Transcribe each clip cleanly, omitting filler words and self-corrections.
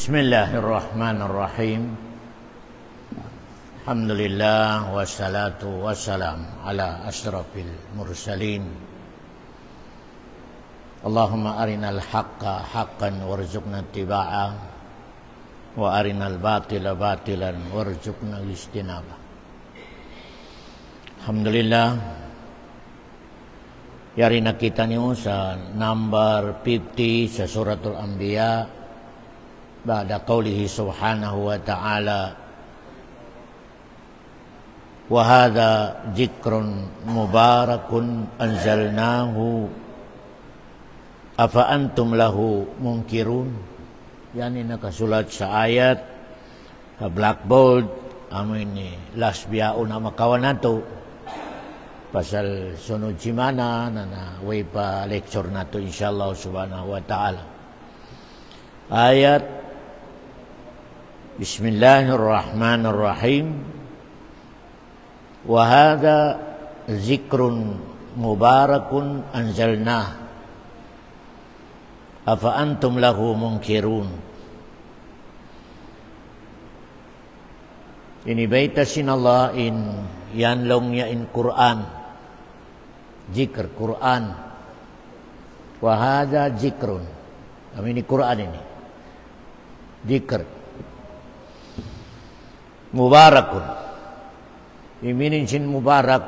Bismillahirrahmanirrahim. Alhamdulillah wassalatu wassalam ala asyrafil mursalin. Allahumma arinal haqqa haqqan warzuqna ittiba'ah wa arinal batila batilan warzuqna istinabah. Alhamdulillah. Yarina kita ni sa number 50 sa suratul Anbiya. Ba'da qawlihi subhanahu wa ta'ala wa hadha dzikrun mubarakun anzalnahu afa antum lahu munkirun. Yani nakasulat sa ayat sa blackboard amo ini last biao na makawan nato pasal sunod simana na way pa lecture nato insyaallah subhanahu wa ta'ala. Ayat Bismillahirrahmanirrahim. Wa hadza dzikrun mubarakun anzalnah afa antum lahu munkirun. Ini baita sinallah in yanlongnya in Quran. Zikr Quran. Wa hadza dzikrun. Ini Quran ini. Zikr mubarakun. Iminin sin mubarak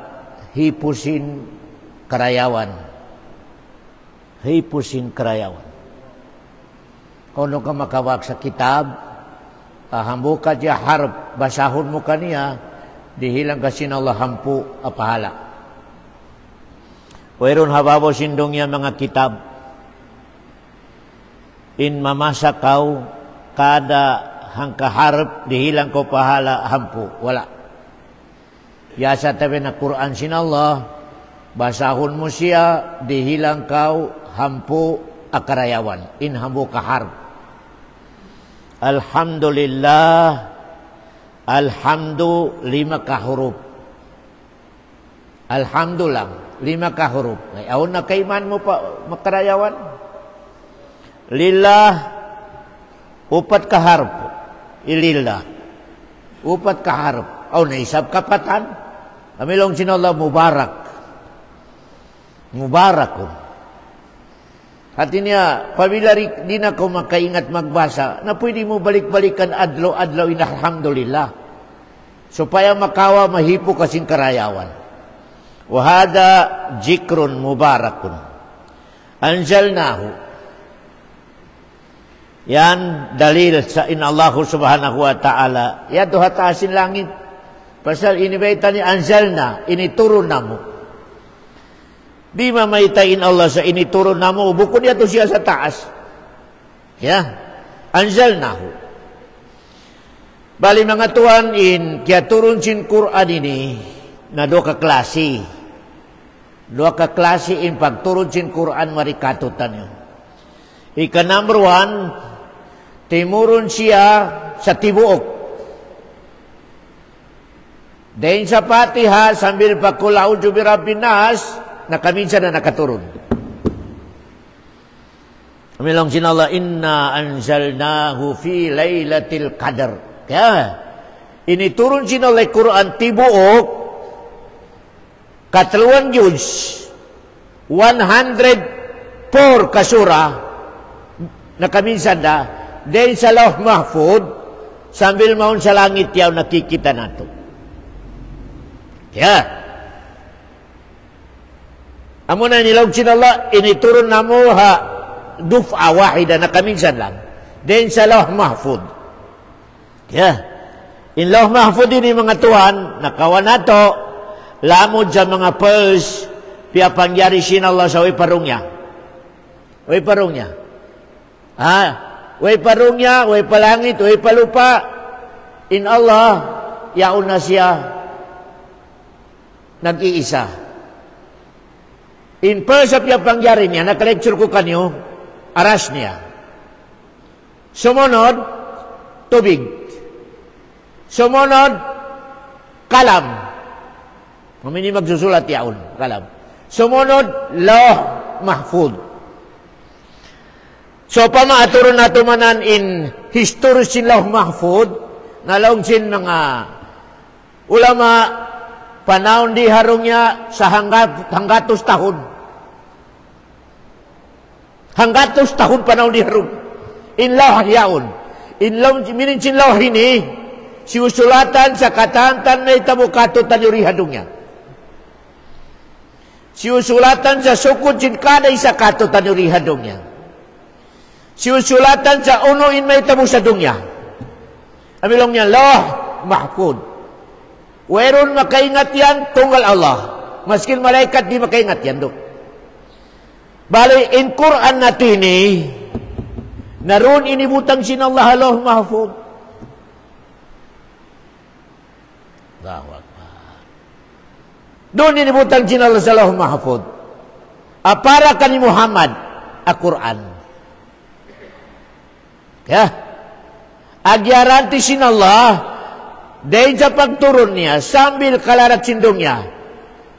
hipusin karayawan. Hipusin karayawan. Kono ka makawag sa kitab, hambu ka diya harap, basahon mo kaniya, dihilang kasi na Allah hampu apahala. Wairon hababo sindong ya mga kitab. In mamasa kau kada hangkaharap dihilang ko pahala hampu wala. Yasa tabi na Quran sin Allah basahon mo siya dihilang kau hampu akarayawan in hambu kaharap. Alhamdulillah. Alhamdu 5 kahuruf. Alhamdulillah 5 kahuruf. Ayaw na kaiman mo pa makarayawan. Lillah 4 kaharap. Ilillah 4 kaharap. Aw naisab kapatan. Amilong sinallah mubarak. Mubarakun. Artinya, pabila di na ko makaingat magbasa, na pwede mo balik-balikan adlaw-adlaw in alhamdulillah. Supaya makawa mahipo kasing karayawan. Wa hadha dzikrun mubarakun anzalnahu. Yan dalil sa Allah subhanahu wa ta'ala. Ya tuha taasin langit. Pasal ini baita ni anzalna. Ini turun namo. Di mamaitain Allah sa ini turun namo. Bukod niya to siya sa taas. Ya. Anzalnahu. Bali mga tuan in. Kaya turun sin Quran ini. Na doa ka klase. Doa ka klase in pagturun sin Quran marikatutan yun. Ika number 1. Timurun siya sa tibuok. Dahil sa Fatiha, sambil pagkulaudu birabbin nas, nakaminsan na nakaturun. Amilong sinallah, inna anzalnahu fi laylatil qadar. Kaya, ini turun sinallah Quran tibuok, katluan juz, 104 kasura, nakaminsan na, dahil sa Lauh Mahfud, sambil maun sa langit yaw nakikita nato. Ya. Amo na nilog sinallah, initurun na mo ha, duf'a wahida na kaminsan lang. Dahil sa Lauh Mahfud. Ya. In Lauh Mahfud ini mga tuhan, nakawan nato, lamod sa mga pearls, piapangyari sinallah sa way parungya. Way parungya. Way parungya, way palangit, way palupa. In Allah, yaon na siya nag-iisa. In sa piapangyari niya, nakalecture ko kanyo, aras niya. Sumunod, tubig. Sumunod, kalam. Mamini magsusulat yaon, kalam. Sumunod, Lauh Mahfud. So pamaaturon nato manan in history sin Lauh Mahfud, nalaong sin mga ulama panahon di harungnya sa hanggatos tahun. Hanggatos tahun panahon di harung. In lauh yaon. In lauh minin sin lauh ini siusulatan sa katantan na itabukato tanyuri hadungnya. Siusulatan sa sukod sin kada isa kato tanyuri hadungnya. Siusulatan sa unuin may tabu sa dunya. Amilong niya, Lauh Mahfud. Weron makaingat yan, tunggal Allah. Maskin malaikat, di makaingat yan do. Bali, in Quran natin naroon inibutang sin Allah, Lauh Mahfud. Doon inibutang sin Allah sa Lauh Mahfud. Para ka ni Muhammad, Quran. Ya, agyaranti sin Allah dahil sa pagturun niya sambil kalarat sindungnya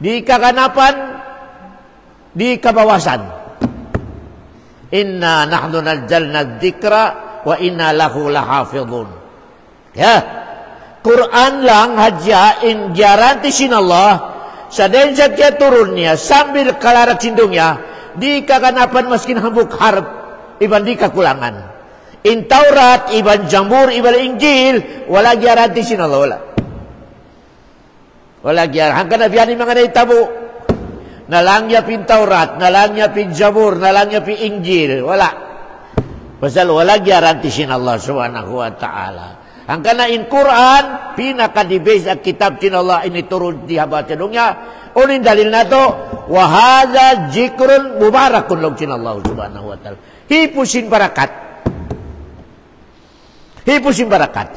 di kaganapan di kabawasan. Inna nahnu nazzalna dzikra wa inna lahu lahafidhun. Ya, Quran lang hadya in garanti sin Allah sa dahil sa kaya turun niya sambil kalarat sindungnya di kaganapan maskin hambuk harap iban di kakulangan. In Taurat, iban Jambur, iban Injil, wala garanti sin Allah, wala. Wala garanti. Hanggang nabiyanin mga naitabo. Nalangya pin Taurat, nalangya pin Jambur, nalangya pin Injil, wala. Pasal wala garanti sin Allah subhanahu wa ta'ala. Hanggang na in Quran, pinaka-dibase ang kitab sin Allah ini turun di habat dunya. Unin dalil na to, wahada jikrun mubarakun log sin Allah subhanahu wa ta'ala. Hipusin barakat. Hipusin barakat.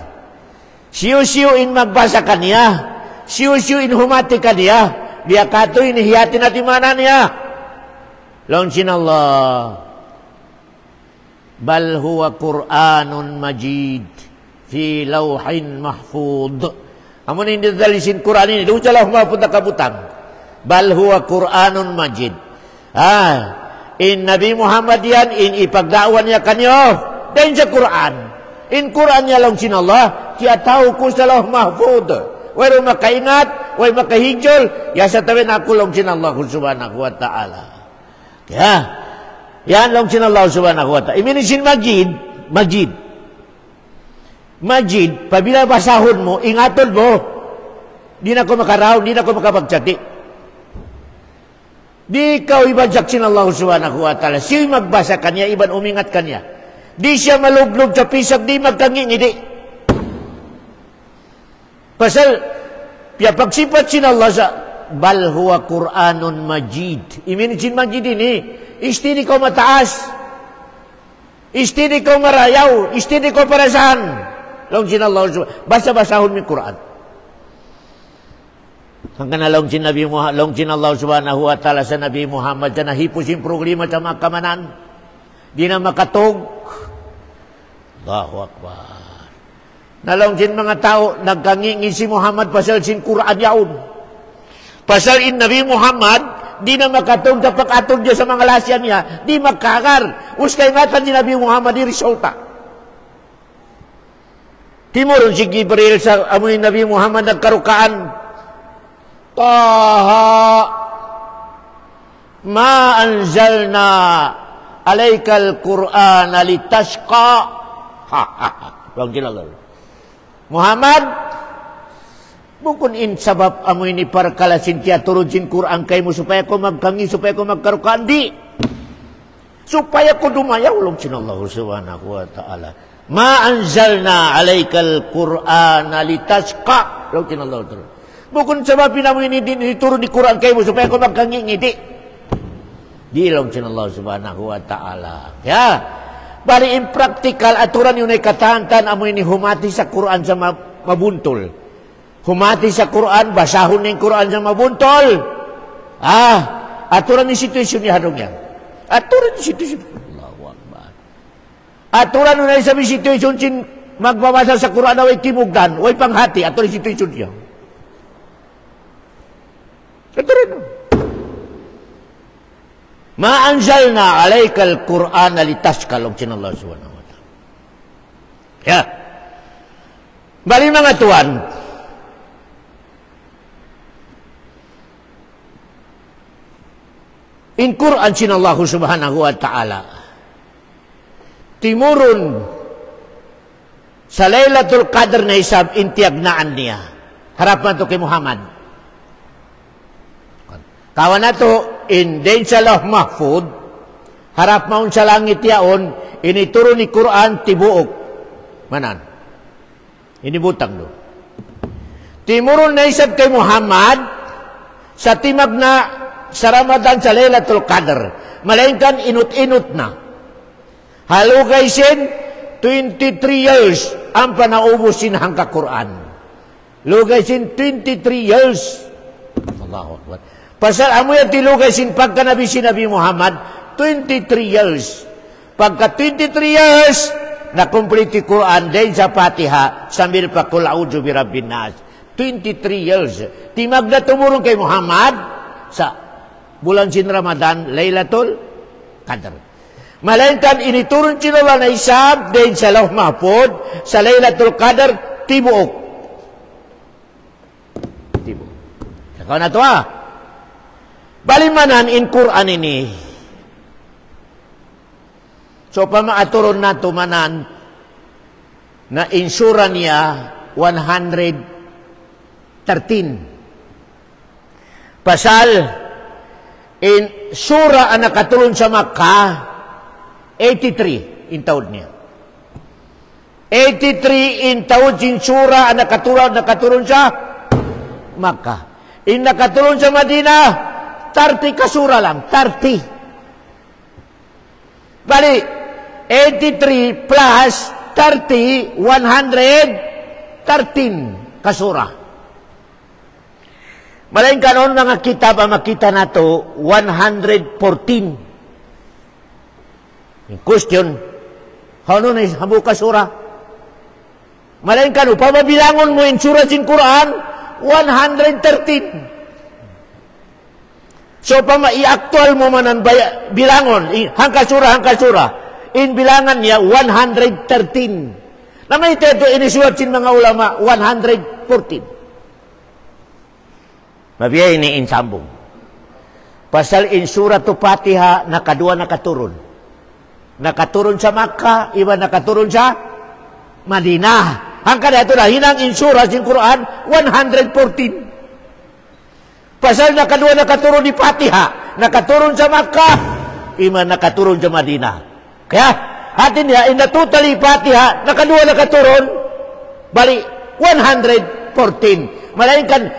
Siyo-siyoin magbasa kaniya. Siyo-siyoin humati kaniya. Biya kato inihiyati natin mana niya. Launsin Allah. Bal huwa Qur'anun majid. Fi lawhin mahfud. Amun hindi dalisin Qur'an ini. Doon sa Lauh Mahfud na kabutang. Bal huwa Qur'anun majid. In Nabi Muhammad yan. In ipagdaawan niya kanyo. Dan sa Qur'an. In Quran niya lang sin Allah, kaya tahu ko sa Lauh Mahfud. Wala makaingat, wala makahijol, ya sa tawin ako lang sin Allah subhanahu wa ta'ala. Kaya, yan lang sin Allah subhanahu wa ta'ala. Iminisin Majid. Majid, pabila basahon mo, ingatod mo, di na ko makaraw, di na ko makapagtsati. Di ikaw ibadyak sin Allah subhanahu wa ta'ala. Siya magbasa kanya, iban umingat kanya. Di siya malublog sa pisag, di magkangingidi. Pasal, piya pagsipat sin Allah sa, bal huwa Qur'anun majid. Iminisin majid ini, istini ko mataas. Istini ko marayaw. Istini ko parasan. Long sin Allah, basa-basahon mi Qur'an. Hanggang na long sin Nabi Muhammad, long sin Allah subhanahu wa ta'ala sa Nabi Muhammad, sa nahipusin problema sa mga kamanan. Di na makatog. Allahu Akbar. Nalong sin mga tao, nagkangingi si Muhammad pasal sin Quran yaon. Pasal in Nabi Muhammad, di na makatog sa pag-atog niya sa mga lasyan niya, di magkakar. Uskay ngatan ni Nabi Muhammad, di resulta. Timuron si Gibril sa amoy Nabi Muhammad nagkarukaan. Taha, ma anzalna alaikal Qur'an litashqa. Muhammad, bukun in sabab amo ini parkalasin tiya turujin Quran kay mo supaya ko magkangi, supaya ko magkarukaan, di. Supaya ko dumayaw lang sin Allah subhanahu wa ta'ala. Ma anzalna alaikal Qur'an litashqa. Lang sin Allah ta'ala. Bukun sabab pinamo ini dituro di Quran kay mo supaya ko magkangi, di. Di lang sin Allah subhanahu wa ta'ala. Ya. Bali in practical, aturan yun ay katantan, amo ini humati sa Quran sa mabuntol. Humati sa Quran, basahon ng Quran sa mabuntol. Aturan ni situasyon ni hadong yan. Aturan ni situasyon. Allahu Akbar. Aturan yun ay sabi situasyon sin magbabasa sa Quran na way timugdan, way panghati, aturan ni situasyon niya. Aturan yun. Ma anzalna alaikal Qur'ana litashqa lugcin Allah subhanahu wa ta'ala. Ya. Bali mga tuan. In Qur'an sin Allah subhanahu wa ta'ala. Timurun sa Laylatul Qadr na isab intiagnaan niya. Harap na to kay Muhammad. Kawan na to, in din sa Lauh Mahfud, harap maun sa langit yaon, inituro ni Quran tibuok. Manan? Inibutang do. Timurun na isab kay Muhammad, sa timag na sa Ramadan sa Laylatul Qadr. Malainkan inut-inut na. Halugay sin, 23 years ang panaubos sin hangka Quran. Lugay sin 23 years. Allahu Akbar. Pasal amo yung tilugay sin pagka Nabi si Nabi Muhammad, 23 years. Pagka 23 years, na-complete Quran din sa Fatiha, sambil pa kul a'udzu birabbin nas. 23 years. Timag na tumurong kay Muhammad sa bulan sin Ramadan, Laylatul Qadr. Malainkan initurun sin Allah na isab din sa Lauh Mahfud, sa Laylatul Qadr, tibuok. Tibuok. Sakaw na to Balimanan in Quran ini. So pamaaturon na tumanan na insura niya 113. Pasal in sura ang nakatulon sa Makkah 83 in taod niya. 83 in taod sin sura ang nakatulon sa Makkah. In nakatulon sa Madina 30 kasura lang, 30. Bali, 83 plus 30, 113 kasura. Malain kanon mga kitab ang makita nato, 114. Yung question, ano na habu kasura? Malain kanon, pamabilangon mo yung sura sin Quran, 113. So, i-actual mo man ang bilangon, hangkasura. In bilangan niya, 113. Naman ito inisulat sin mga ulama, 114. Mabiyay ni insambong. Pasal in suratu Fatiha, nakaturon. Nakaturon sa Makkah, iba nakaturon sa Madinah. Hangka na ito na, hinang insura sin Quran, 114. Pasal nakaturon di Fatiha, nakaturon sa Makkah, ima nakaturon sa Madinah. Kaya, atin niya, in the totally Fatiha, nakaturon, bali, 114. Malainkan,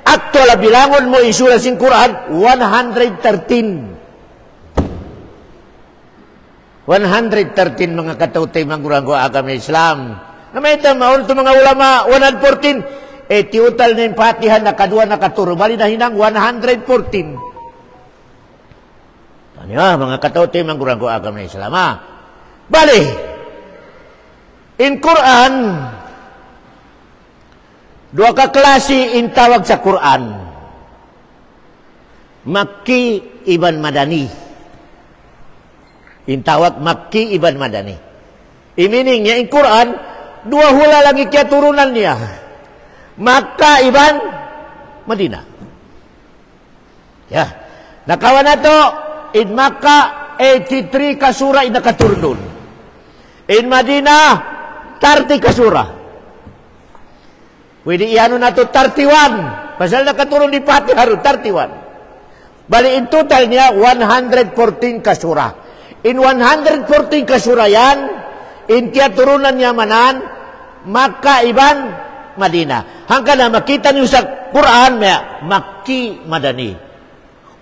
actual bilangon mo isura sin Quran, 113. 113 mga katutay mangguranggo agama Islam. Namayta, maon ito mga ulama, 114. Tiutal na yung Fatiha, nakaturo. Bali na hinang 114. Ano mga katauti, manggurang ko agam na Islam. Bali, in Quran, dua ka klase in tawag sa Quran. Makki iban Madani. In tawag Makki iban Madani. I-meaning niya, in Quran, dua hula lagi kaya turunan niya. Makkah iban Madinah. Ya. Nakawan na to, in Makkah, 83 kasura inakaturun. In Madinah, 30 kasura. Pwede iano na to 31. Pasal nakaturun di Fatihah 31. Bali in total niya, 114 kasura. In 114 kasura yan, in tiya turunan niya manan, Makkah iban Madinah. Hanggang na makita niyo sa Quran, may Makki Madani.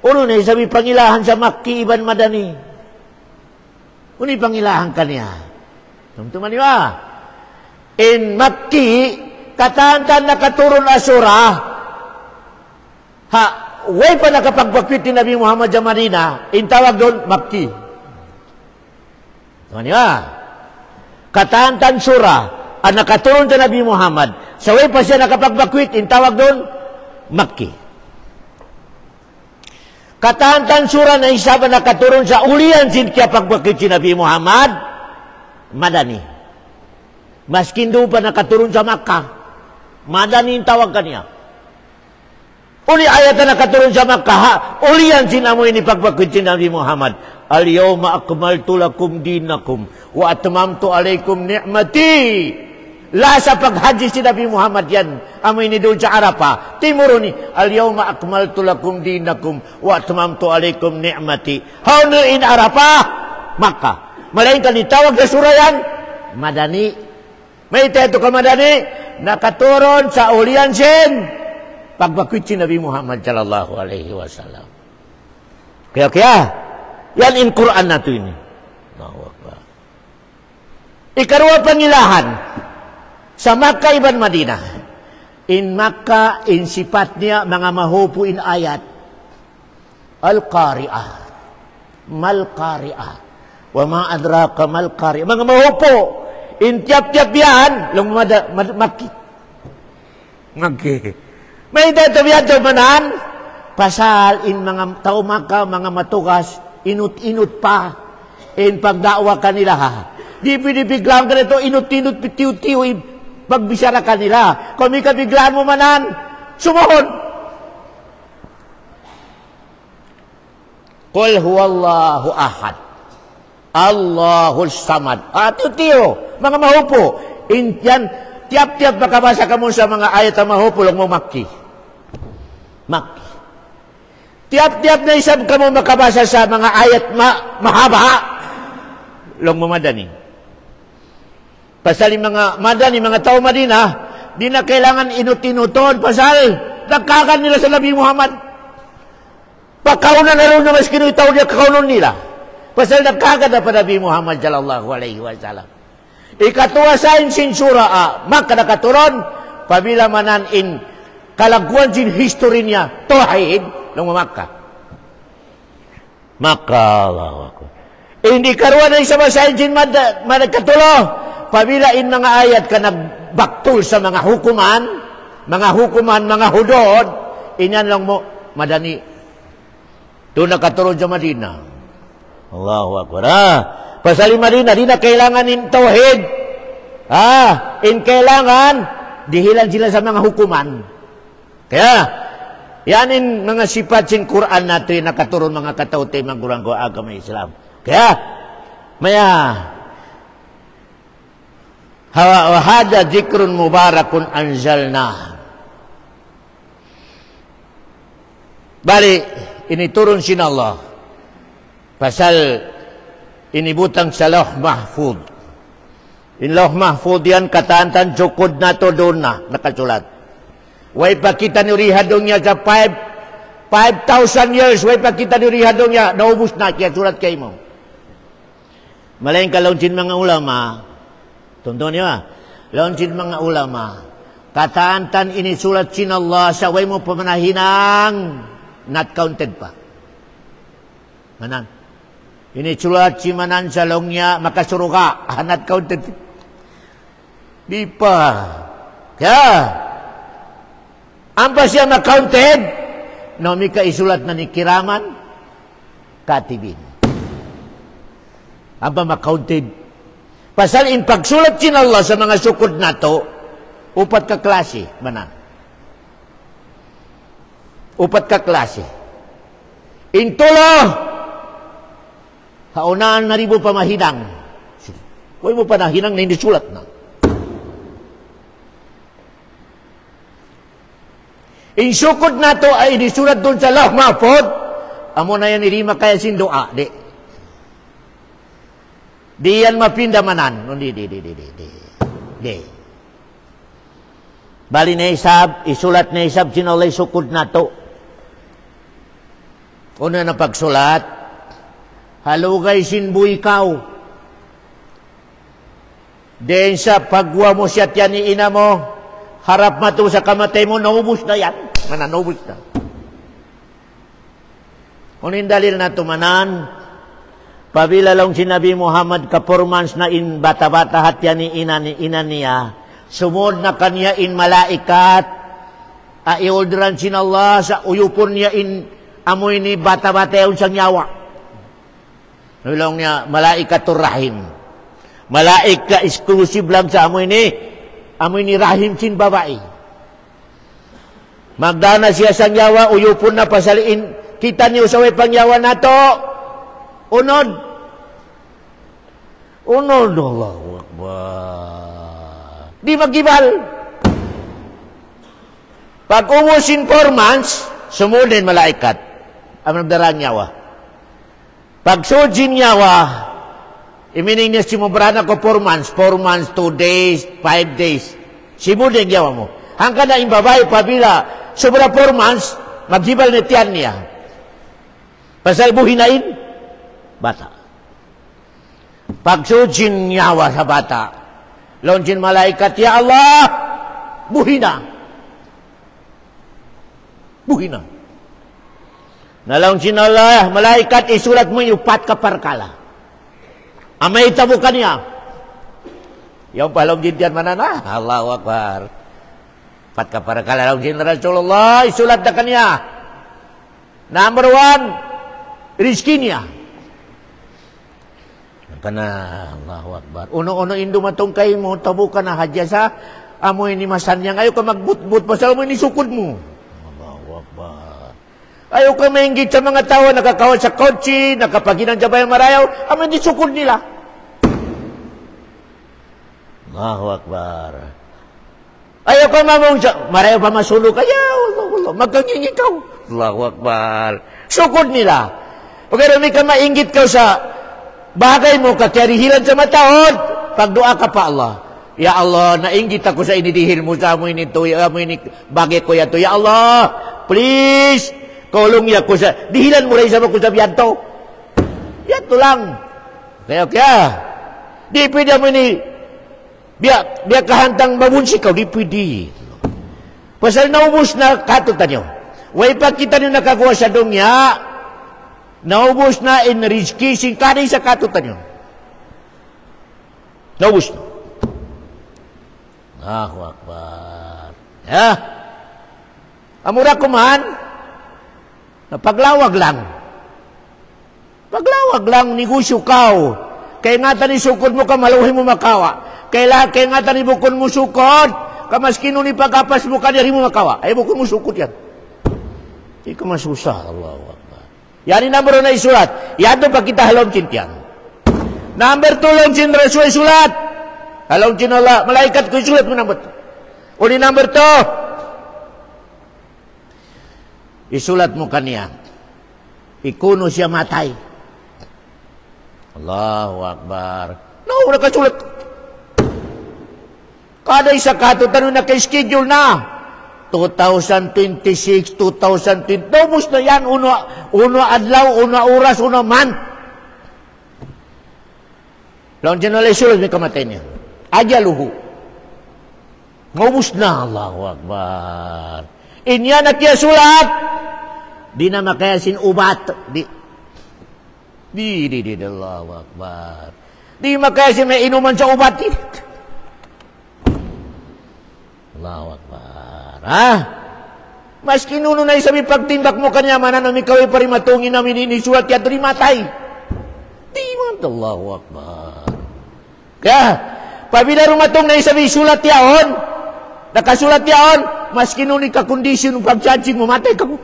Uno na sabi pangilahan sa Makki iban Madani. Uni pangilahan kaniya. Tumtuman niyo in Makki, katantan nakaturon asura, way pa nakapagbakwit ni Nabi Muhammad sa Madina, in tawag doon, Makki. Tumtuman niyo katantan sura, ang nakaturon sa Nabi Muhammad, sa way pa siya nakapagbakwit, in tawag doon, Makki. Kataantan surah na isaba na katurun sa ulian sin kaya pagbakit si Nabi Muhammad, Madani. Maskin doon pa nakaturun sa Makkah, Madani yung tawag kanya. Uli ayat na nakaturun sa Makkah, ulian sin amo ini pagbakit si Nabi Muhammad. Al-yawma akmaltu lakum dinakum wa atmamtu alaikum ni'mati. La sa paghaji si Nabi Muhammad yan. Amo ini doon sa Arafah. Timuro ni, al-yawma akmaltu lakum dinakum wa atmamtu alaikum ni'mati. Hauna in Arafah, Makkah. Malain ni tawag sa surah yan, Madani. May ito ka Madani, nakaturon sa ulian sin pagbakwit si Nabi Muhammad sallallahu alaihi wasallam. Kaya, yan in Quran na ito ini. Ikarwa pangilahan, sa Makkah iban Madinah. In Makkah, in sifat niya, mga mahupo in ayat. Al-Qari'ah. Mal-Qari'ah. Wa ma adraka mal-Qari'ah. Mga mahupo. In tiap-tiap yan, Makki. May tatabihan ito manan, pasal in mga tao Makkah, mga matugas, inut-inut pa. In pagdakwa kanila ha. Di pinipiglang ka nito, inut-inut, pitiw-tiw, pagbisara kanila. Kung may kabiglaan mo manan, sumuhon. Qul huwallahu ahad. Allahul samad. Tiyo, mga mahupo. Yan, tiap-tiap makabasa ka mo sa mga ayat na mahupo, lang mo Makki. Makki. Tiap-tiap na isab ka mo makabasa sa mga ayat mahaba, lang mo Madani. Pasal mga Madani, mga tao Madinah, di na kailangan inut-inuton. Pasal, nagkakan nila sa Nabi Muhammad. Pagkaunan na rin na mas kinutaw niya, kakaunan nila. Pasal, nagkakan na pa Nabi Muhammad sallallahu alaihi wasallam. Ikatuwa sa sinsura, maka nakaturon, pabila manan in kalaguan sin history niya, Tauhid, ng Makkah. Makkah, Allahu Akbar. Hindi karuan na isa masahin sin madagkatulo. Pabila in mga ayat ka nagbaktul sa mga hukuman, mga hudod, inyan lang mo, Madani. Doon nakaturon sa Madina. Allahu Akbar. Pasal Madina, di na kailangan in Tauhid. In kailangan, dihilan sila sa mga hukuman. Kaya, yan in mga sifat sin Quran natin nakaturon mga katauti, mga guranggo agama Islam. Kaya, maya, Wahada dzikrun mubarakun anzalna. Bali, ini turun sin Allah. Pasal ini butang sa Lauh Mahfud. In Lauh Mahfud yan kataantan cukod na to doon na nakasulat. Way pa kita ni rihadong niya sa 5,000 years. Way pa kita ni rihadong niya. Naubos na kaya sulat kayo mo. Malaking kalaunsin mga ulama. Tonton niyo launcin mga ulama. Kataantan ini sulat sin Allah sa way mo pamanahinang not counted pa. Manan. Ini sulat si manan sa longnya makasuruka. Not counted. Di pa. Kaya. Ampa siya na-counted. No, mika isulat na ni kiraman. Katibin. Ampa ma-counted. Pasal in pagsulat sin Allah sa mga sukod nato, upat ka klase, mana? Upat ka klase. In tulo, haunaan na rin mo pa mahinang. Huwag mo pa nahinang na hindi sulat na. In sukod nato ay inisulat doon sa Lauh Mahfud, amo na yan irima kaya sin doa, di. Di yan mapindamanan. Di. Bali na isab, isulat na isab, sinulay sukod na to. Una na pagsulat, halugay sinbuy ikaw. Den sa pagwa mo siya tiyan ni ina mo, harap mato sa kamatay mo, naubos na yan. Naubos na. Kunin dalil na tumanan, pabila lang si Nabi Muhammad ka-formans na in bata-bata hatya ni ina niya, sumod na kanya in malaikat, iordran sin Allah sa uyupon niya in amo ini bata-bata yung sang nyawa. Nulong niya, malaikatur rahim. Malaika eksklusif lang sa amo ini rahim sin babae. Magdana siya sang nyawa, uyupon na pasaliin, kita niyo sa way pangyawa na to. Unod, Allahu Akbar. Di magibal. Pag umusin 4 months, sumudin malaikat. Ang nagdarang nyawa. Pag sujin nyawa, imining niya simubrana ko 4 months, 2 days, 5 days. Sumudin nyawa mo. Hanggang na imbabay, pabila, sobra 4 months, maghibal na tiyan niya. Pasal buhinain, bata. Pag sujin nyawa sa bata, launjin malaikat, ya Allah, buhina. Buhina. Nalaunjin Allah, malaikat, isulat mo yung 4 kaparkala. Amay tabo ka niya. Yung palongjin diyan manana, Allahu Akbar. 4 kaparkala, launjin Rasulullah, isulat na kanya. Number 1, rizki niya. Kana Allahu Akbar. Uno-uno indo matungkay mo, tabo ka na hadya sa amoy ni masanyang. Ayaw ka magbut-but, pasal mo ni sukod mo. Allahu Akbar. Ayaw ka maingit sa mga tao, nakakawal sa kotse, nakapaginang jabayang marayaw, amoy ni sukod nila. Allahu Akbar. Ayaw ka mamong sa marayaw pa masulog, ayaw, Allah, magkanging ikaw. Allahu Akbar. Sukod nila. Pagkara may ka maingit ka sa bagay mo kakarihilan sa matahod, pagdua ka pa Allah. Ya Allah, nainggit ako sa inidihil mo sa amoy nito, amoy ni bagay ko yato. Ya Allah, please, kulong ya ko sa, dihilan mo rin sa mga kusabihan to. Yato lang. Kaya, di pwede mo ni, biya kahantang mabunsi ka, di pwede. Pasal naubos na katutan nyo. Way pa kita nyo nakakuha sa dungya, naubos na in rizki singkari sa katutan yun. Naubos na. Allahu Akbar. Ya. Amura kuman, paglawag lang. Paglawag lang, negosyo kao. Kaya nga tani sukod mo ka, maluhin mo makawa. Kaya nga tani bukon mo sukod, kamaskino ni pagkapas mo ka, nari mo makawa. Ay bukon mo sukod yan. Hindi ka masusah, Allahu Akbar. Yan yung number 1 na isulat. Yan doon pag kita halomcin yan. Number 2, lomcin Rasul isulat. Halomcin Allah. Malaikat ko isulat mo number 2. O ni number 2. Isulat mo kaniya. Ikuno siya matay. Allahu Akbar. No, nakasulat. Kada isa katutan na naka-schedule na. 2026, 2020. Naubos na yan. Uno adlaw, uno oras, uno month. Laon dyan na lesulat, may kamatay niya. Ajaluhu. Naubos na. Allahu Akbar. Inya na kaya sulat. Di na makayasin ubat. Di. Allahu Akbar. Di makayasin may inuman sa ubat. Allahu Akbar. Ha? Maski nuno na isabi pagtimbak mo kanya manan ikaw ay parimatungin namin inisulat yato ni matay. Di man Allahu Akbar. Kaya, pabila rumatong na isabi sulat yaon, nakasulat yaon, maski nuno ka kondisyon ng pag-charging mo, matay ka mo.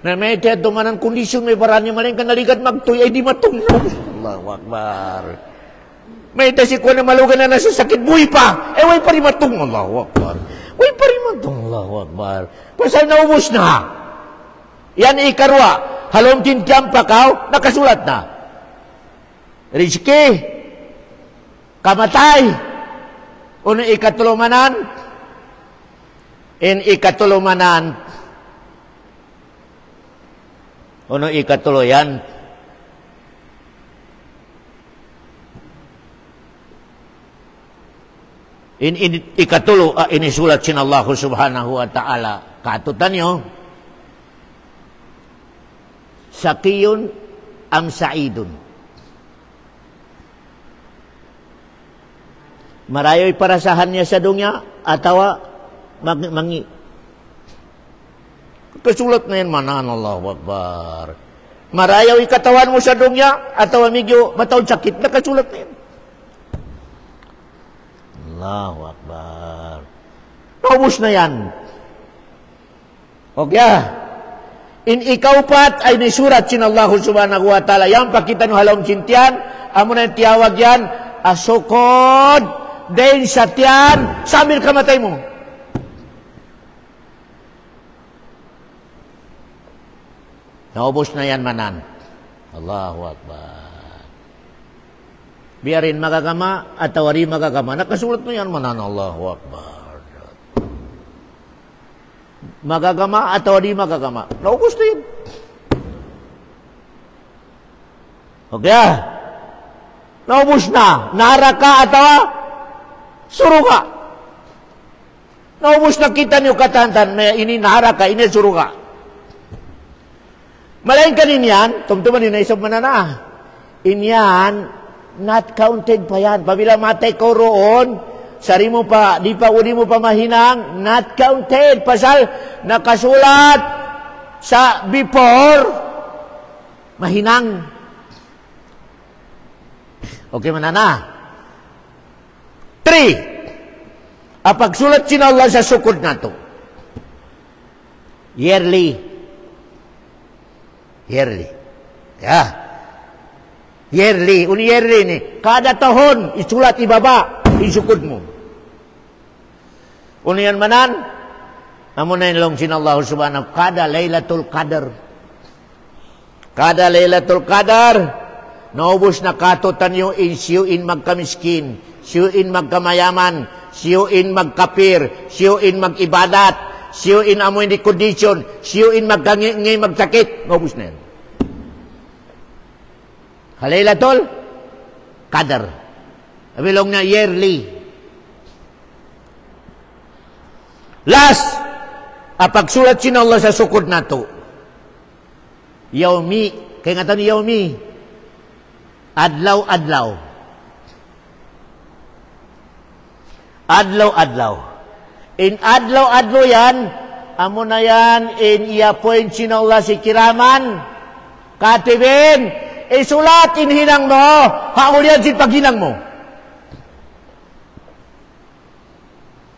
Na may teto man ang kondisyon, may paranya man ang kanaligat magtuy, ay di matungnog. Allahu Akbar. May tasi ko na malugan na nasa sakit, buhay pa. Eh, way pa rin matong. Allahu Akbar. Way pa rin matong. Allahu Akbar. Pasal naubos na. Yan ikarwa. Halom tintiam pa kao, nakasulat na. Rizki. Kamatay. Uno ikatulumanan. In ikatulumanan. Uno ikatuluyan. Ikatulo, inisulat sin Allah subhanahu wa ta'ala. Katutan nyo, sakiyun am sa'idun. Marayo'y parasahan niya sa dunya, atawa, Kasulat na yan manan, Allahu Akbar. Marayaw ikatawan mo sa dunya, atau amigyo matawad sakit, nakasulat na yan. Allahu Akbar. Naubos na yan. Okay. In ikaw pat ay nisurat sin Allah subhanahu wa ta'ala. Yang pakita nyo halong cintian, amo na yung tiyawag yan, asukod, din sa tiyan, sambil kamatay mo. Naubos na yan manan. Allahu Akbar. Biarin magagama at tawari magagama. Nakasulat mo yan manan. Allahu Akbar. Magagama at tawari magagama. Naubos na yun. Okay. Naubos na. Nara ka at suru ka. Naubos na kita niyo katantan. Ini nara ka, ini suru ka. Malain ka din yan, tumtuman yun na isang manana. Inyan, not counted pa yan. Pabila matay ko roon, sari mo pa, di mo pa mahinang, not counted. Pasal, nakasulat sa before, mahinang. Okay, manana. 3. Apagsulat sin Allah sa sukod na to. Yearly. Ya. Yearly. Uni yearly ni. Kada tahun, isulat ibaba, isukod mo. Uniyan manan, namun na ilong sin Allah subhanahu, kada Laylatul Qadar. Kada Laylatul Qadar, naubos na katutan yung siyuin magkamiskin, siyuin magkamayaman, siyuin magkapir, siyuin magibadat, siyuin amo hindi condition, siyuin magkangingay magsakit, naubos na yan. Laylatul Qadar. Abilong na yearly. Last, apagsulat sin Allah sa sukod na to. Yaumi, kaya nga ito ni Yaumi, adlaw-adlaw. Adlaw-adlaw. In adlaw-adlaw yan, amo na yan, in i-appoint sin Allah si kiraman, katibin, isulatin hinang mo, haulian sin paghinang mo.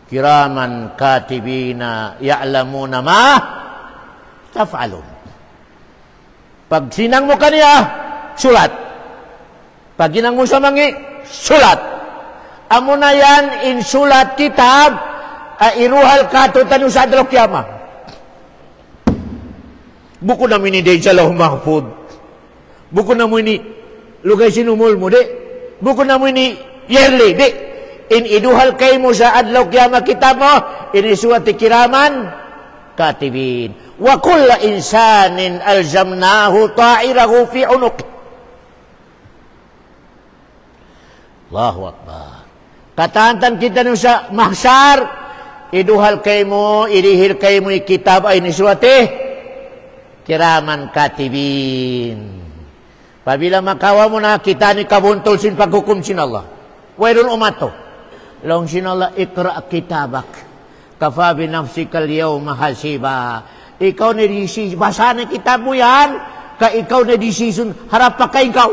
Kiraman katibina ya'lamuna ma taf'alun. Pag sinang mo kaniya, sulat. Pag hinang mo sa mangi, sulat. Amo na yan, in sulat kitab, iruhal katutan sa adlaw kiyama. Buko namin ni Day sa Lauh Mahfud. Buko na mo ini lugay sinumul mo, di. Buko na mo ini yearly, di. In iduhal kay mo sa adlaw kiyama kitab mo, inisuwati kiraman, katibin. Wa kulla insanin alzamnahu ta'irahu fi unuq. Allahu Akbar. Katantan kita nung sa mahsar, iduhal kay mo, irihil kay mo ikitab ay inisuwati kiraman katibin. Pabila makawa mo na kita ni kabuntol sin paghukom sin Allah. Wairun umato. Long sin Allah, ikra kitabak. Kafa binafsikal yawma hasiba. Ikaw na decision. Basa na kitab mo yan. Ka ikaw na decision. Harap pa ka ikaw.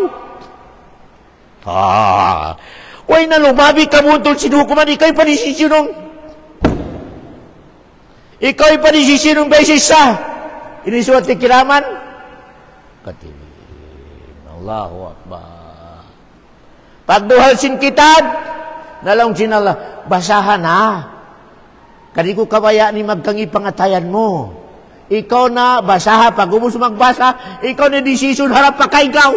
Way na lumabi kabuntol sin hukuman. Ikaw pa decision. Ikaw pa decision ng beses sa. Inisuat ni kiraman. Katibin. Allahu Akbar. Pagduhal sin kitab, nalong sin Allah, basahan ha. Kadi ko kabaya ni magkangi pangatayan mo. Ikaw na basaha, pag umus magbasa, ikaw na decision, harap pa kay ikaw.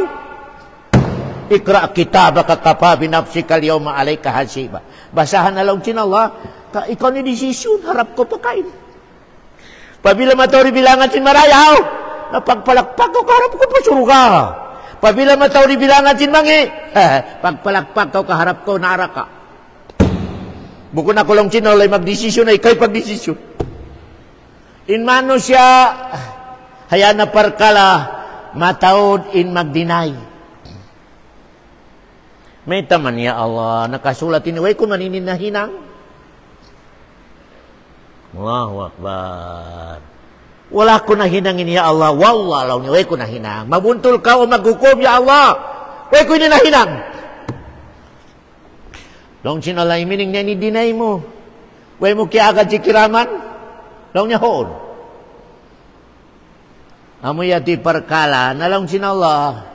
Ikra kitabaka kafa binafsikal yawma alayka hasiba. Basahan nalong sin Allah, ikaw na decision, harap ko pa kain. Pabila matawri bilangan sin marayaw, napagpalakpak ko, harap ko pa suruga. Pabila mataw ni bilangan sin mangi, pagpalakpak kau kaharap ko, naara ka. Buko na kulong sinolay magdesisyon ay kay pagdesisyon. In mano siya, hayana parkala, matawod in magdinay. May taman ya Allah, nakasulat ini, way ko maninin na hinang. Allahu Akbar. Wala ko nahinangin ya Allah. Wallah law niya. Way ko nahinang. Mabuntol ka o maghukom ya Allah. Way ko nahinang. Long sinalay mining niya ni dinay mo. Way mo kaya agad si kiraman. Long niya hoon. Amoy yati perkala. Nalong sinallah.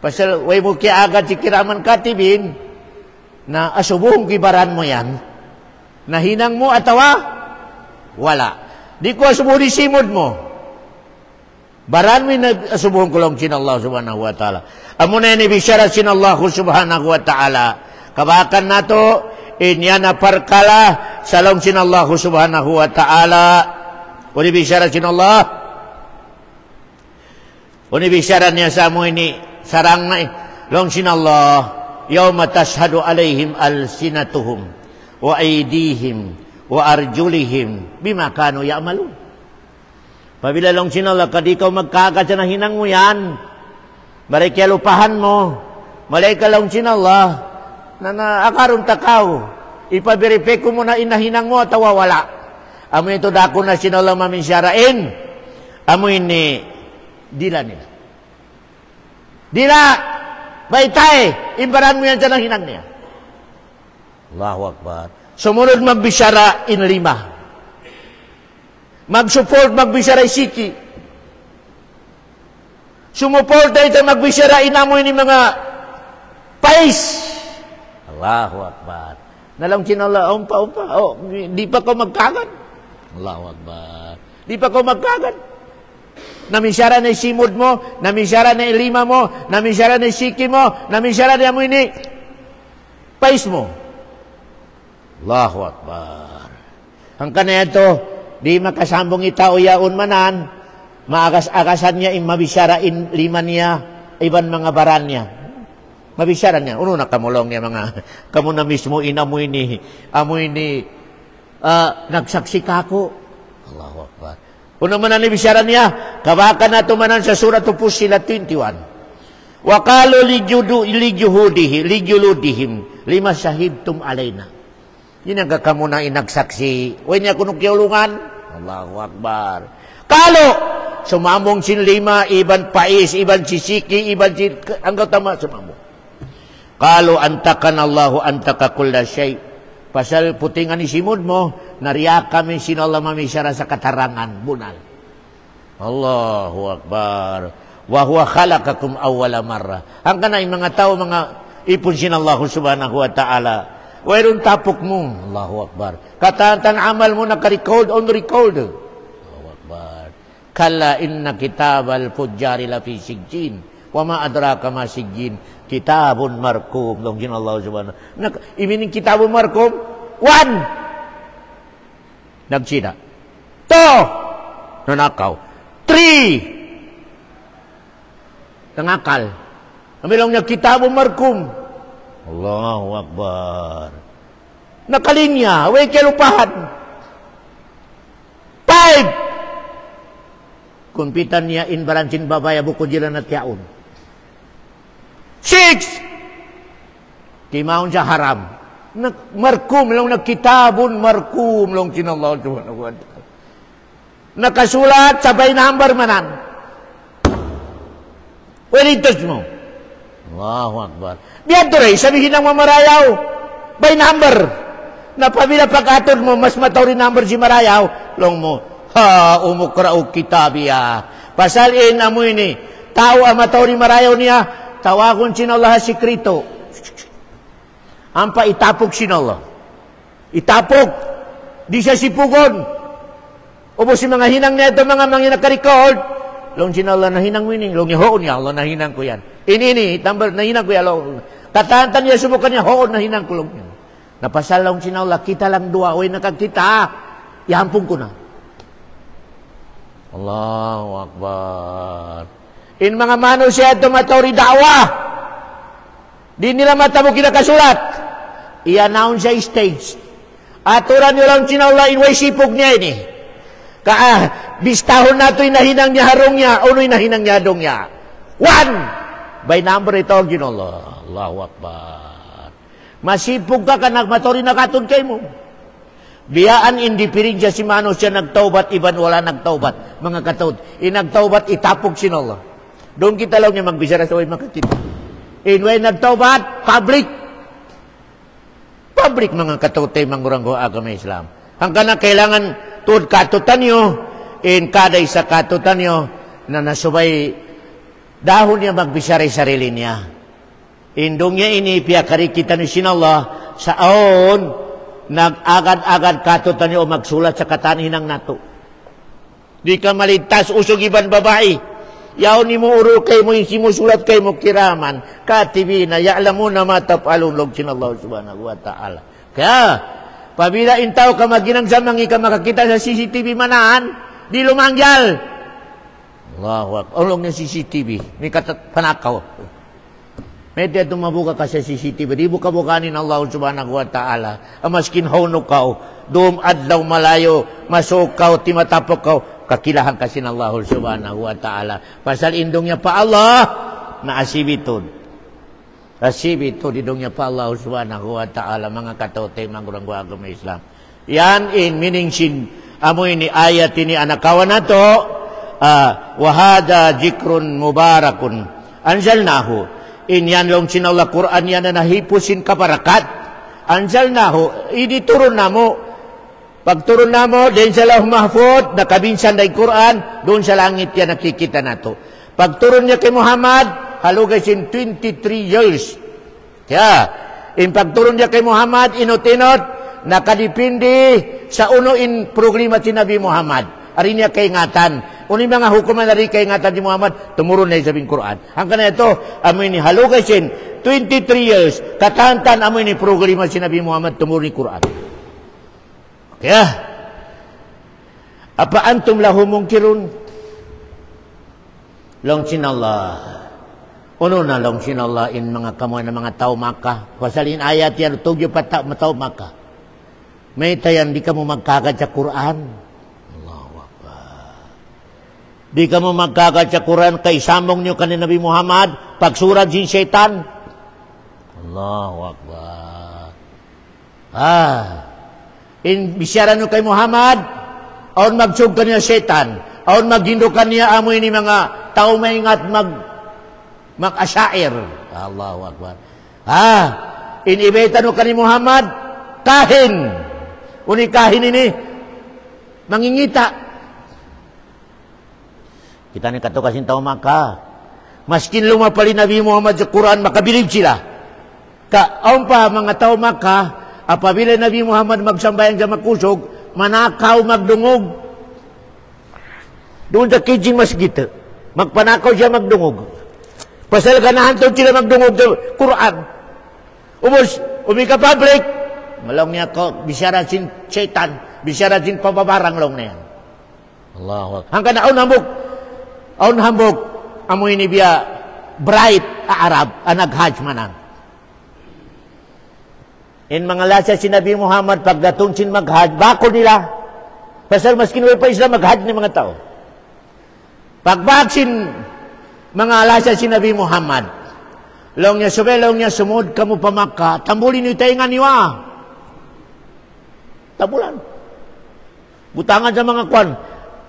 Pasal way mo kaya agad si kiraman katibin. Na asubong kibaran mo yan. Nahinang mo atawa? Wala. Di ko asubuh di simod mo. Baran mi nag-asubuhon ko lang sin Allah subhanahu wa ta'ala. Amo na yan ibisyarat sin Allah subhanahu wa ta'ala. Kabakan na to, inya na parkala, salong sin Allah subhanahu wa ta'ala. Uni bisyarat sin Allah. Uni bisyarat niya sa mo ini, sarang na long sin Allah. Yawma tashhadu alaihim al-sinatuhum wa aydihim wa arjulihim bima kanu ya'malun. Pabila long sinala kad ikaw magkakat sa nahinang mo yan, balik lupahan mo, malay ka long sinala na akaron takaw, ipabiripek ko mo na inahinang mo at wala. Amo ito dako na sinala mamisyarain, amo ini dila nila. Dila, baytay, imbaran mo yan sa nahinang niya. Allahu Akbar. Sumunod magbisyara in 5. Mag-support magbisyara isiki. Sumuport tayo magbisyara inamoy ni mga pais. Allahu Akbar. Nalang sinala, umpa. Oh, di pa ko magkagan. Allahu Akbar. Di pa ko magkagan. Namisyara na simod mo, namisyara na 5 mo, namisyara na isiki mo, namisyara na mo ini pais mo. Allahu Akbar. Ang kanaya ito, di makasambong itao yaon manan, maagas-agasan niya, mabisyara in 5 niya, iban mga baran niya. Mabisyara niya. Uno na kamulong niya mga, kamu na mismo inamoy ni, nagsaksi kako. Allahu Akbar. Uno manan ni bisyara niya, kabakan na tumanan sa surat Fussilat 21. Wa qalu lijuludihim lima syahidtum alaina. Yun ang kakamu na inagsaksi. Huwag niya kunukyaulungan. Allahu Akbar. Kalau sumamong sin 5, iban pais, iban sisiki, iban anggaw tama sumamong. Kalau antakan Allahu antaka kulla syai. Pasal putingan ni simud mo, nariya kami sinala mamisyara sa katarangan. Bunal. Allahu Akbar. Wa huwa khalaqakum awwala marra. Ang kanay mga tao, mga ipon sinallahu subhanahu wa ta'ala. Wairun tapok mo. Allahu Akbar. Katatan amal mo naka-record on record. Allahu Akbar. Kalla inna kitabal fujjari lafi sijjin. Wa ma adraka ma sijjin. Kitabun markum. Longgin Allah subhanahu. Imining kitabun markum. 1. Nagsina. 2. Nanakaw. 3. Nangakal. Amilong niya kitabun markum. Allahu Akbar. Nakalinya, way kelupahan. 5. Kumpitan niya in baransin babaya buko jiran at yaon. 6. Timaon siya haram. Markum lang nagkitabon, markum lang sinallahu subhanahu wa ta'ala. Nakasulat sabay number manan. Walitos mo. Allahu Akbar. Biyan to rin, sabihin ng mamarayaw, by number. Napabila pag-atod mo, mas matawrin number si marayaw, long mo, ha, umukrao kitabiya. Pasalin amoy ni, tao ang matawrin marayaw niya, tawagon sinallah sikrito. Ampa itapok sinallah. Itapok. Di siya sipugon. Upo si mga hinang niya ito, mga nakarecord. Long sinallah na hinang wining, long niya, hoon niya, Allah na hinang ko yan. Ini, tambal na hinang ko yan, katantan niya, subukan niya, hoon na hinang ko lang yan. Napasalong sinawla, kita lang dua, uy nakagkita, ihampong ko na. Allahu Akbar. In mga mano siya tumatawri dawa, di nila matamo kinakasulat, i-announce sa stage. Aturan nyo lang sinawla, inway sipog niya ini. Bistahon nato inahinang niya harong niya, uno inahinang niya harong niya. 1. By number ito, ginolo. Allahu Akbar. Masipog ka nagmatori na katun kay mo. Biyaan indipiring siya si manusia nagtaubat, iban wala nagtaubat. Mga kataud, inagtaubat, itapog sin Allah. Doon kita lang niya magbisara sa way makakita. When nagtaubat, public. Public mga kataud tayo manguranggo agama Islam. Hanggang na kailangan tuod katutan nyo, kaday sa katutan nyo, na nasubay, dahon niya magbisara sarili niya. Indong niya inipiya karikita ni sin Allah, sa aon, nag-agad-agad katutan niyo o magsulat sa kataninang nato. Di ka maligtas usog iban babae. Yaw ni mo uro kay mo yung simusulat kay mo kiraman. Katibina, ya'lam mo na matapalun log sin Allah subhanahu wa ta'ala. Kaya, pabila intaw ka maginang mangi ka makakita sa CCTV manahan, di lumangyal. Allahu Akbar. Ulong ng CCTV. May panakaw. May dito mabuka ka sa CCTV. Di buka-bukanin Allah subhanahu wa ta'ala. Maskin haunok ka, doon adlaw malayo, masok ka, timatapok ka, kakilahan ka sin Allah subhanahu wa ta'ala. Pasal indong niya pa Allah, na asibitod. Asibitod, indong niya pa Allah subhanahu wa ta'ala. Mga katote, manggurang agama Islam. Yan in meaning sin, amoy ni ayat ini anakawan na to, wahada jikrun mubarakun, anzalnahu. Inyan long sinawla Quran yan na nahipusin kaparakat. Anjal na ho, idituron na mo. Pagturon na mo, din sa Lauh Mahfud, nakabinsan na Quran, doon sa langit yan nakikita na to. Pagturon niya kay Muhammad, halugay sin 23 years. Kaya, pagturon niya kay Muhammad, inot-inot, nakadipindi sa unuin programa si Nabi Muhammad. Ari niya kay ngatan. Unin mga hukuman na rin kay ngatan ni Muhammad, tumurun na yung sabing Quran. Hanggang na ito, amoy ni halugay sin 23 years, katantan amoy ni programa si Nabi Muhammad, tumurun ni Quran. Kaya, apa antum lahu mungkirun? Long sin Allah. Uno na long sin Allah in mga kamoy na mga tao Makkah. Pasalin ayat yan, tugyo pa tao Makkah. May tayan, di ka mo magkagad sa Quran. Di ka mo magkagat sa Quran kay samong nyo kanin Nabi Muhammad pagsurad sin syaitan. Allahu Akbar. Bisyara nyo kay Muhammad, aon magsug ka niya syaitan, aon maghindukan niya amoy ni mga tao maingat mag-asyair. Allahu Akbar. Inibeta nyo kani Muhammad, kahin. Uni kahin ini, mangingita. Kita ni kato kasing tao Makkah. Maskin lumapali Nabi Muhammad sa Quran, makabilib sila. Aon pa mga tao Makkah, apabila Nabi Muhammad magsambayang sa makusog, manakaw magdungog. Doon sa kijing masjid, magpanakaw siya magdungog. Pasal ganahan to sila magdungog sa Quran. Umika public, malong niya ko, bisyara sin syaitan, bisyara sin pababarang long na yan. Allahu Akbar. Hanggang aun hambog, amoy ni biya bright Arab, nag-hajj manang. In mga lasa si Nabi Muhammad, pagdatong sin mag-hajj, bako nila. Pasal maskin pa Islam mag-hajj ni mga tao. Pagbaksin mga lasa si Nabi Muhammad, long niya sumud kamu pa Makkah, tambulin niyo tayo nga niwa. Tabulan. Butangan sa mga kwan.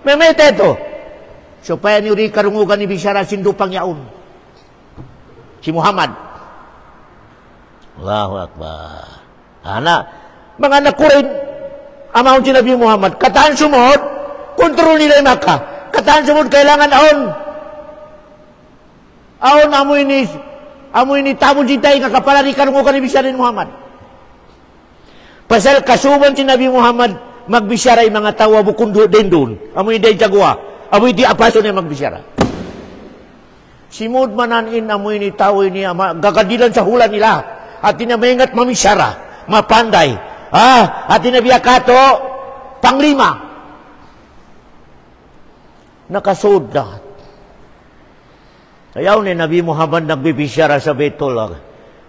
May teto. Supaya niyo rin karungugan ni Bishara sindupang yaon. Si Muhammad. Allahu Akbar. Mga nakurin, amahon si Nabi Muhammad, kataan sumod, kontrol nila yung Makkah. Kataan sumod, kailangan aon. Aon, amoy ni tabon si tayo, kakapala ni karungugan ni Bishara ni Muhammad. Pasal kasuban si Nabi Muhammad, magbishara yung mga tawa bukundo din doon. Amoy day jagwa. Amoy di apaso niya magbishara. Simud mananin amoy ni tawo niya, gagadilan sa hula nila. At tinamayngat mamisyara, mapanday. At tinabiyakato, panglima. Nakasod na. Kayaw ni Nabi Muhammad nagbibisyara sa Baitullah.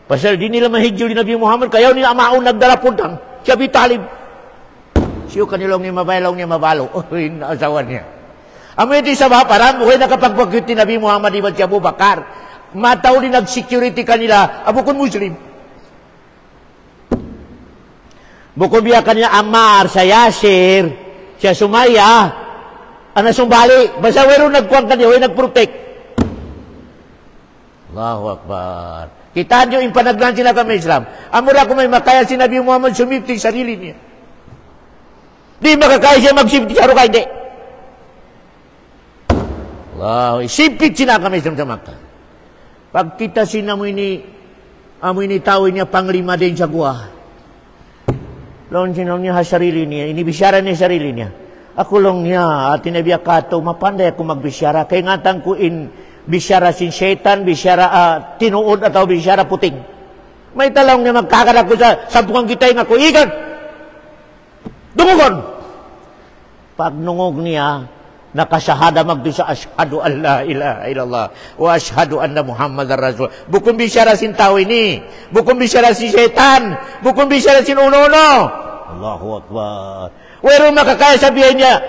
Pasal di nila mahidyo ni Nabi Muhammad, kayaw nila amaon nagdala puntang. Siya bitalib. Siyo kanilong ni mabaylaw niya mabalo. Asawan niya. Amoy di sa para mukhay nakapagpagkit ni Nabi Muhammad ibang si Abu Bakar. Mataw din nag-security kanila, abukon Muslim. Buko biyakan niya Ammar, sa Yasir, siya Sumaya, ana sumbali, basta wero nagkuang kanya, wero nagprotect. Allahu Akbar. Kita nyo yung panaglan sila kami Islam. Amura kung may makaya si Nabi Muhammad sumipti sarili niya. Di makakaya siya magsipti sa ruka, hindi. Allahu, sipit sila kami Islam sa Makkah. Pag kita sinamoy ni tawin niya panglima din sa guha. Lawan sinaw niya sarili niya, inibisyara niya sarili niya. Ako lang niya, at tinabiya kato, mapanday ako magbisyara. Kaya ngatang ko bisyara sin syaitan, bisyara tinuod atau bisyara puting. May talong niya magkakarak ko sa sabungang kitay nga ko, ikan! Dungugon! Pag nungog niya, nakasahada magdo sa ashhadu an la ilaha illallah wa ashhadu anna Muhammadar Rasul. Bukong bisyara sin tao ini, bukong bisyara sin syaitan, bukong bisyara sin uno-uno. Allahu Akbar. Wero makakaya sabihin niya,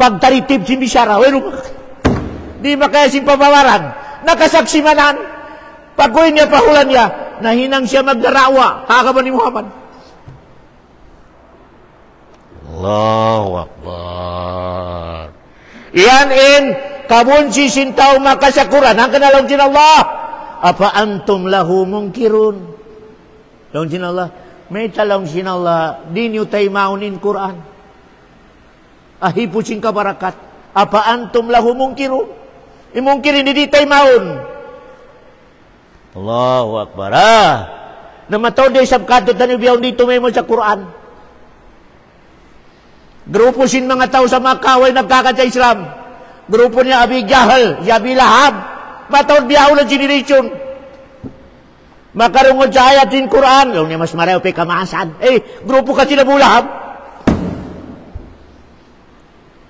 pagtaritib sin bisyara, wero makakaya. Di makaya sin pabawaran, nakasaksimanan. Pagkuhin niya, pahulan niya, nahinang siya magdarawa, kakaban ni Muhammad. Allahu Akbar. Iyan kabun si sintaw makasakuran. Ang kanalong sin Allah. Apa antum lahu mungkirun. Long sin Allah. May talong sin Allah. Di nyo tayo maunin Quran. Ahipo sin kabarakat. Apa antum lahu mungkirun. Imungkirin di tayo maun. Allahu Akbar. Namataw di sabkatot na nibiyaw dito may mo sa Quran. Grupo sin mga tao sa Makaway nagkakat sa Islam. Grupo niya Abi Jahal, Abi Lahab. Matawad biyaw na generation. Makarungod sa ayat sin Quran. Yung niya mas marayo pa kamasan. Grupo kasi na Lahab.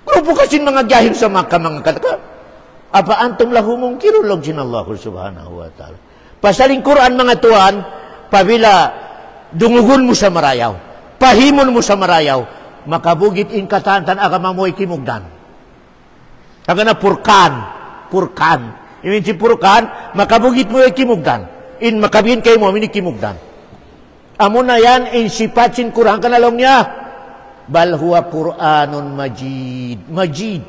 Grupo kasi mga jahil sa Makkah mga kataka. Apa antum lahu mungkirun lang sin Allah subhanahu wa ta'ala. Pasaling Quran mga tuan, pabila dungugun mo sa marayaw, pahimon mo sa marayaw, makabugit in katantan aga mamoy kimugdan. Aga na purkan. Imin si purkan, makabugit mo ay kimugdan. In makabihin kayo mo, mini kimugdan. Amo na yan, in sipat sin Quran kanalong niya. Bal huwa Quranun majid. Majid.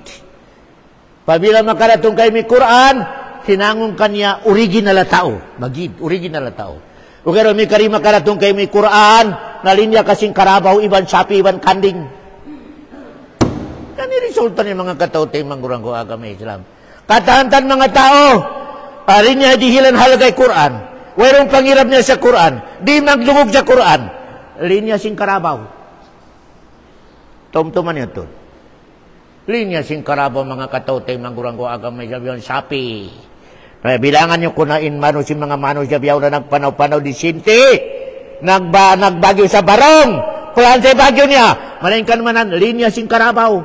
Pabila makaratong kayo may Quran, sinangon kanya original na tao. Majid, original na tao. O kaya may karima karatong kayo may Quran, nalinya kasing karabaw, iban sapi, iban kanding. Yan yung resulta ng mga katautay manggurang ko agama Islam. Katahantan mga tao, arin niya dihilan halagay Quran. Werong pangirap niya sa Quran. Di maglungog sa Quran. Linya sing karabaw. Tumtuman niya to. Linya sing karabaw mga katautay manggurang ko agama Islam. Yung sapi. Bilangan nyo kunain manos yung mga manos yabiyaw na nagpanaw-panaw di Sinti. Nagbagyo sa barong. Kulaan sa bagyo niya. Malain manan, linya sing karabaw.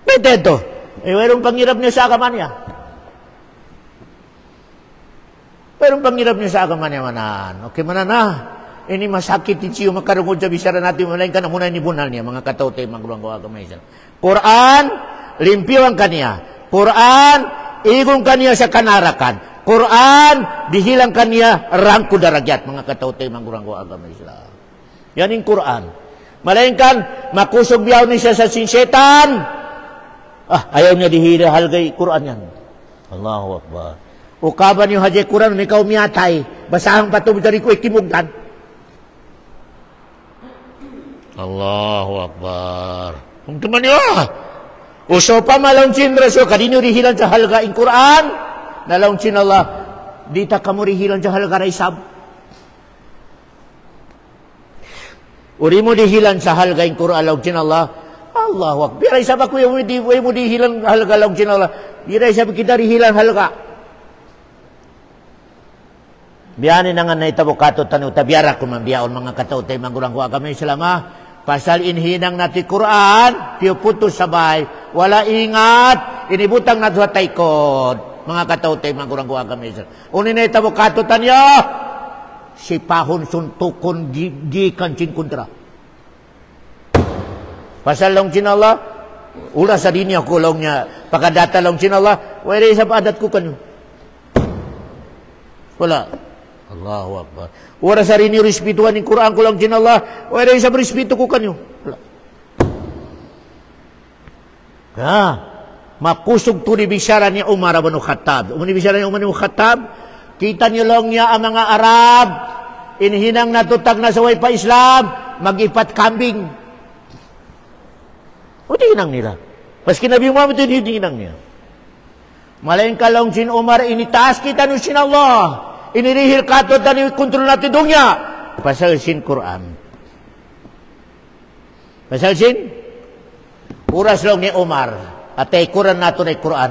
Pwede ito. Mayroong pangirap niya sa agama niya. Mayroong pangirap niya sa agama niya manan. Okay manan na. Ini masakit din siyo makarungod sa bisara natin. Malain ka na muna ni bunal niya. Mga katautay, mga gulong agama niya. Quran, limpyo ang kanya. Quran, igong kaniya sa kanarakan. Quran, dihilang kaniya rangko daragyat. Mga katautay, manggurang ko agama Islam. Yan yung Quran. Malainkan, makusog biyaw niya sa sinsetan. Ayaw niya dihilang halgay Quran yan. Allahu Akbar. Ukaban yung hajay Quran, ikaw miyatay. Basahang patubod dari ko ikimugdan. Allahu Akbar. Kung tuman niyo, uso pa malaung sin raso kadino rihilan sa halga in Quran nalaung sin Allah dita kamu rihilan sa halga raisab uri mo dihilan sa halga in Quran laung sin Allah Allahu Akbar biray sabak ko yung mo dihilan halga laung sin Allah biray sabak kita rihilan halga biyanin na nga na itabo kato tanu tabiara kumambiyaon mga katautay manggurang ko agama Islam pasal inhinang nati Quran, piuputos sabay, wala ingat, inibutang na sa taikod. Mga katautay, mga kurang agama Islam. Unin na itabo katutan niya, si pahon suntukon gikan sin kontra. Pasal lang sin Allah, ula sa dinya kulong niya, pagkadata lang sin Allah, wala sa padat ko kanyo. Wala. Allahu Akbar. Wala sa rin yung respetuhan ng Quran ko lang din Allah. Wala sa respeto ko kanyo. Makusog to ni Bishara ni Umar ibn Khattab. Ni Bishara ni Umar ibn Khattab, kita niyo lang niya ang mga Arab, inhinang natutag na sa way pa Islam, mag-ipat kambing. O hinang nila. Maski Nabi Muhammad ito hinang niya. Malaking kalong sin Umar, initaas kita nung sin Allah. Inirihil kato tani kontrol natin dunya. Pasal sin Quran. Pasal sin uras lang ni Umar. At ay Quran nato na Quran.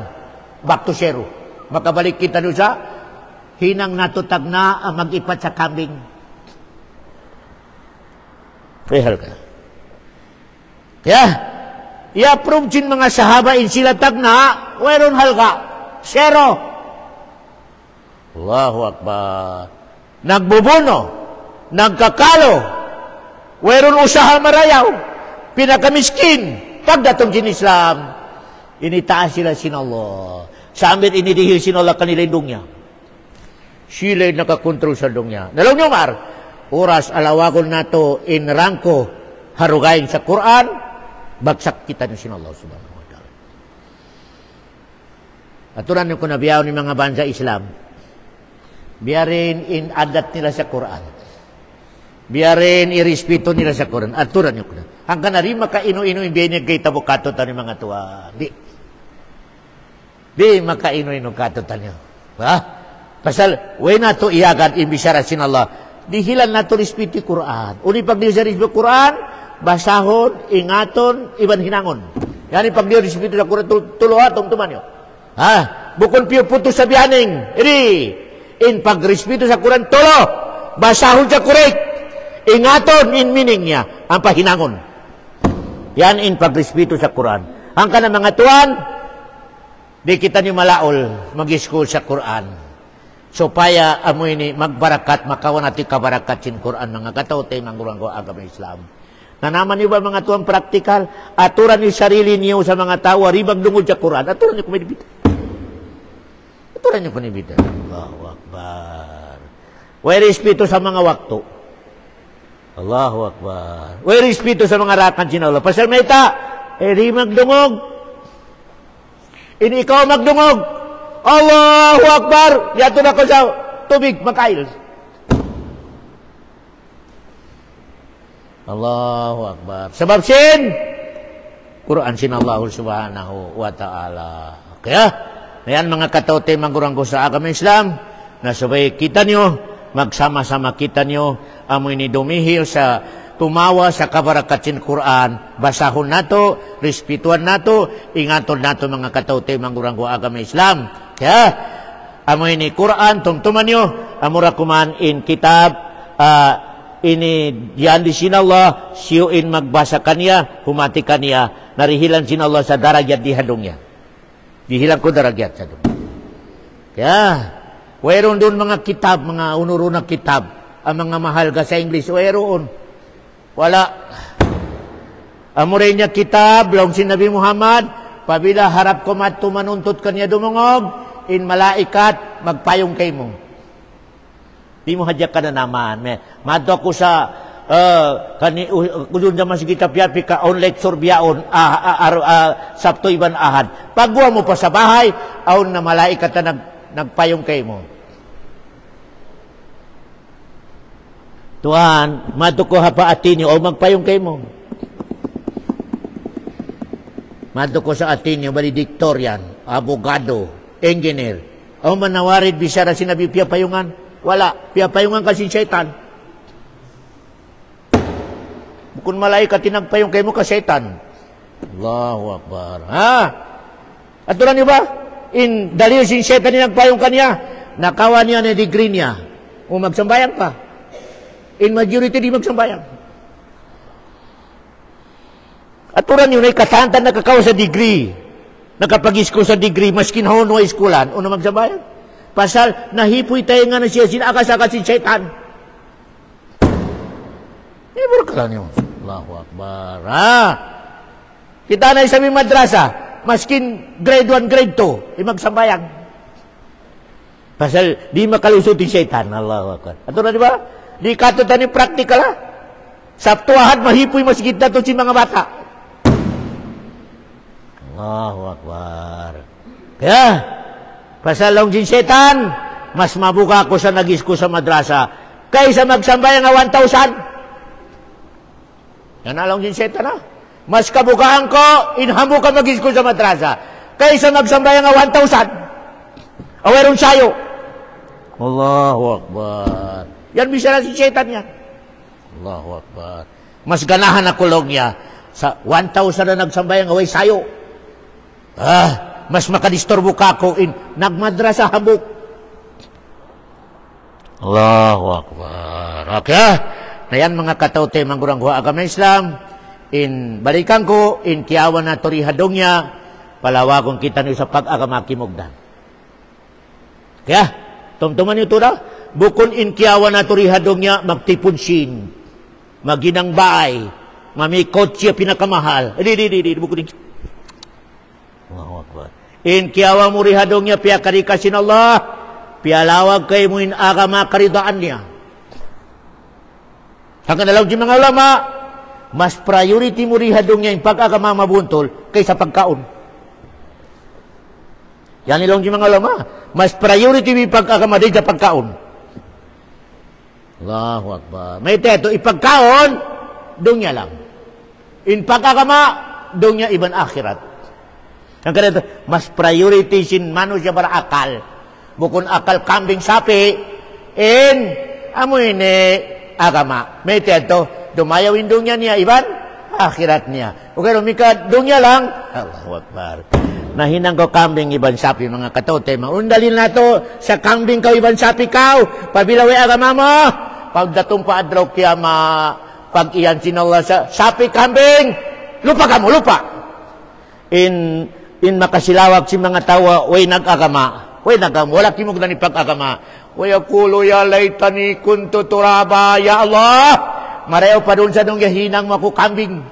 Back to zero. Makabalik kita doon sa hinang natutag na ang mag-ipat sa kambing. Rehal ka. Kaya, i-approve sin mga sahaba in sila tag na, whereon halga. Zero. Allahu Akbar. Nagbubuno, nagkakalo, whereon usaha marayaw, pinakamiskin, pagdatong sin Islam, initaas sila sin Allah. Sa amin inidihil sin Allah kanila yung dungya. Sila nakakontrol sa dungya. Nalaw niyo, Mar, oras alawakon nato in rangko, harugayin sa Quran, bagsak kita ng sin Allah subhanahu wa ta'ala. Aturan yung kunabiyaw ni mga bansa Islam, biyarin in adat nila sa Quran. Biyarin irespeto nila sa Quran. Aturan yung kuna. Hanggang na rin makaino-ino yung biyanin kay tabukato tayo mga tuwa. Di makaino-ino kato tayo. Ha? Pasal, way na to iagad imbisara sin Allah. Dihilan na to respeto Quran. Uni pag di sa respeto Quran, basahon, ingaton, iban hinangon. Yan pag di respeto sa Quran, tuluhatong tumanyo. Ha? Bukon piyo puto sa biyaning. Iri. In pagrespeto sa Quran, tolo, basahon sa Quran, ingaton in meaning niya, ang pahinangon. Yan in pagrespeto sa Quran. Ang ka na mga tuwan, di kita niyo malaol, mag-school sa Quran. So, paya amoy ni magbarakat, makawan natin kabarakat sin Quran, mga katautay, mga guranggo, agam Islam. Nanaman niyo ba mga tuwang praktikal? Aturan niyo sarili niyo sa mga tao, ribag dungod sa Quran, aturan niyo kumidibit. Aturan niyo kumidibit. Allahu Akbar. Way respeto sa mga wakto. Allahu Akbar. Way respeto sa mga rakan sin Allah. Pasal may ta, di magdungog. Ini ikaw magdungog. Allahu Akbar. Yato na ko sa tubig, makail. Allahu Akbar. Sebab sin Quran sin Allah subhanahu wa ta'ala. Kaya, ayan mga katautay, maguranggo sa agama Islam, na sabay kita nyo, magsama-sama kita nyo, amoy ni dumihil sa tumawa sa kabarakat sin Quran, basahon nato, respetuan nato, ingaton nato mga katautay, maguranggo agama Islam. Kaya, amoy ni Quran, tungtuman nyo, amura kuman in kitab, ini yan di sin Allah, siyuin magbasa kanya, humati kanya, narihilan sin Allah sa darajat di hadungnya. Dihilang ko darajat sa doon. Kaya, whereon doon mga kitab, mga unuro na kitab, ang mga mahal ka sa English, whereon. Wala. Amuray niya kitab, lang si Nabi Muhammad, pabila harap ko matumanuntot kanya dumungog, in malaikat, magpayong kay mo. Di mo hadyak ka na naman. Madto ko sa kudun naman si kita piyapi ka on lecture biyaon Sabto iban ahad. Pagbuha mo pa sa bahay, aon na malaikat na nagpayong kay mo. Tuhan, madto ko hapa atinyo o magpayong kay mo. Madto ko sa atinyo, valedictorian, abogado, engineer. O manawarid bisara sinabi piyapayungan. Wala. Piyapayungan kasi syaitan. Kung malaikat tinagpayong kayo mo ka syaitan. Allahu Akbar. Ha? Aturan niyo ba? In dalil sin syaitan tinagpayong kanya, nakawan niya na degree niya. O magsambayang pa. In majority di magsambayang. Aturan niyo na ikasantan nakakawa sa degree. Nakapag-isko sa degree, maskin haon wa iskulan, o na magsambayang. Pasal nahipoy tayo nga na siya, sinaakas-akas si syaitan. Ibur ka lang yun. Allahu Akbar. Ha? Kita na isang madrasa, maskin grade 1, grade 2, magsambayang. Pasal di makalusot yung syaitan. Allahu Akbar. Ato na di ba? Di katutan ni praktikal ha. Sabtu Ahad mahipoy masjid na to si mga bata. Allahu Akbar. Kaya, pasal lang din syaitan, mas mabuka ko sa nagis ko sa madrasa kaysa magsambay nga 1,000. Yan na lang din syaitan ha. Mas kabukaan ko, inhamo ka magis ko sa madrasa kaysa magsambay nga 1,000. Awerong sayo. Allahu Akbar. Yan bisa na si syaitan yan. Allahu Akbar. Mas ganahan na kulog niya sa 1,000 na nagsambayang away sayo. Mas makadisturbo ka ko in nagmadrasa habok. Allahu Akbar. Okay. Na yan mga katawte, manggurang-guha agama Islam. In balikan ko, in kiawan na turihadong niya, palawagong kita niyo sa pag-agama kimugdan. Kaya, tumtuman niyo ito na, bukon in kiawan na turihadong niya, magtipon sin, maginang baay, mamikot siya pinakamahal. Bukon din. Allahu Akbar. In kiawan mo rihadong niya, piya karikasin Allah, pialawag kayo mo in agama karidaan niya. Hanggang nalaw di mga ulama, mas priority mo rihadong niya yung pag-agama mabuntol kaysa pagkaon. Yan nilang di mga ulama, mas priority mo yung pag-agama din sa pagkaon. Allahu Akbar. May teto, ipagkaon, doon niya lang. In pag-agama, doon niya iban akhirat. Ang kanito, mas priority sin mano siya para akal. Bukon akal kambing sapi, in amoy ni agama. May teto, dumayawin doon niya iban akhirat niya. Okay, lumika doon niya lang. Allahu Akbar. Nahinang ko kambing iban sapi mga katote. Maundalin na to sa kambing ka iban sapi ka. Pabilawi agama mo. Pagdatong paadraw kaya pag-iyan sinala sa sapi kambing. Lupa ka mo, lupa. In makasilawag si mga tawa, way nag-agama. Way nag-agama. Wala kimog na ni pag-agama. Way akulo ya laytani kuntu turaba. Ya Allah. Marayaw pa doon sa nung yahinang maku kambing.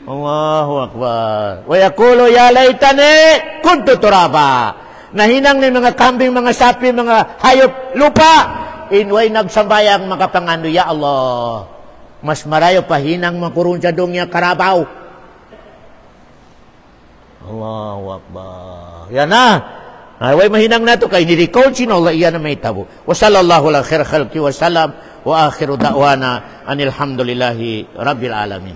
Allahu Akbar. Way akulo ya laytani kuntu turaba. Nahinang ni mga kambing, mga sapi, mga hayop, lupa. Way nagsambayang makapangano. Ya Allah. Mas marayaw pa hinang makurun sa dong niya karabaw. Allahu Akbar. Yan na. Way mahinang na ito kay nirikon sino Allah iyan na may tabo. Wa sallallahu ala khair khalqi wa salam wa akhiru da'wana anilhamdulillahi rabbil alamin.